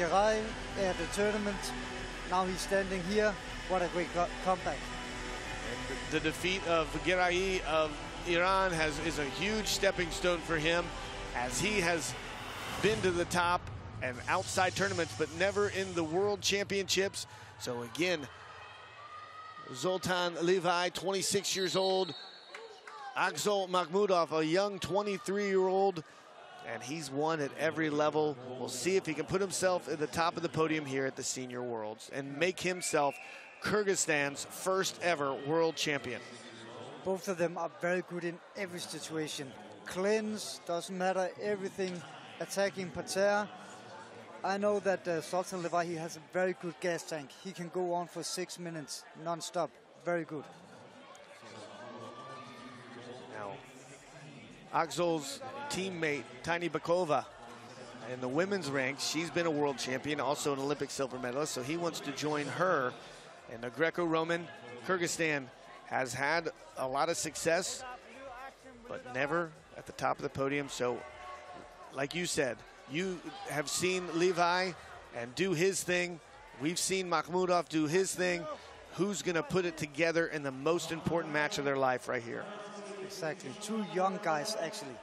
Bulgaria at the tournament. Now he's standing here. What a great comeback. And the defeat of Gerai of Iran is a huge stepping stone for him, as he has been to the top and outside tournaments, but never in the World Championships. So again, Zoltan Levai, 26 years old. Akžol Mахмудов, a young 23-year-old. And he's won at every level. We'll see if he can put himself at the top of the podium here at the Senior Worlds and make himself Kyrgyzstan's first ever world champion. Both of them are very good in every situation. Cleanse, doesn't matter, everything, attacking parterre. I know that Zoltan Levai, he has a very good gas tank. He can go on for 6 minutes non-stop. Very good. Now, Akžol's teammate, Tiny Bakova, in the women's ranks, she's been a world champion, also an Olympic silver medalist, so he wants to join her in the Greco-Roman. Kyrgyzstan has had a lot of success, but never at the top of the podium. So, like you said, you have seen Levai and do his thing. We've seen Mахмудов do his thing. Who's going to put it together in the most important match of their life right here? Exactly. Two young guys, actually.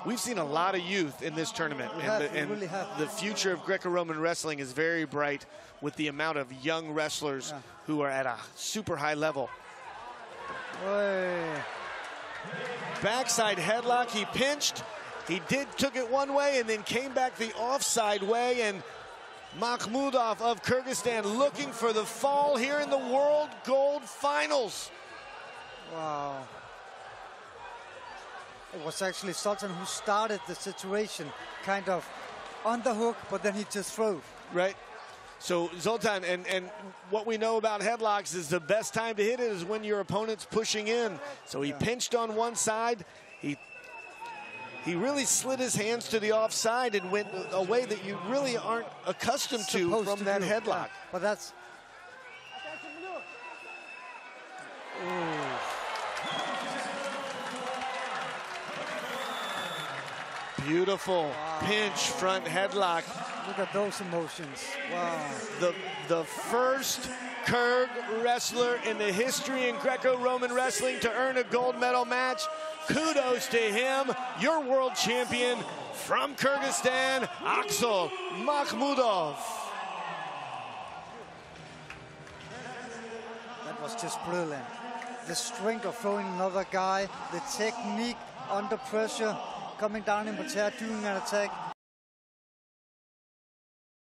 We've seen a lot of youth in this tournament, and really have. The future of Greco-Roman wrestling is very bright with the amount of young wrestlers who are at a super high level. Oy. Backside headlock, he pinched. He took it one way and then came back the offside way, and Mахмудов of Kyrgyzstan looking for the fall here in the World Gold Finals. Wow. It was actually Zoltan who started the situation, kind of on the hook, but then he just threw. Right. So Zoltan, and what we know about headlocks is the best time to hit it is when your opponent's pushing in. So he pinched on one side. He really slid his hands to the offside and went a way that you really aren't accustomed to from that headlock. Yeah, but that's... Ooh. Beautiful pinch front headlock. Look at those emotions. Wow. The first Kyrg wrestler in the history in Greco-Roman wrestling to earn a gold medal match. Kudos to him, your world champion from Kyrgyzstan, Akžol Mахмудов. That was just brilliant. The strength of throwing another guy, the technique under pressure, coming down in parterre, doing an attack.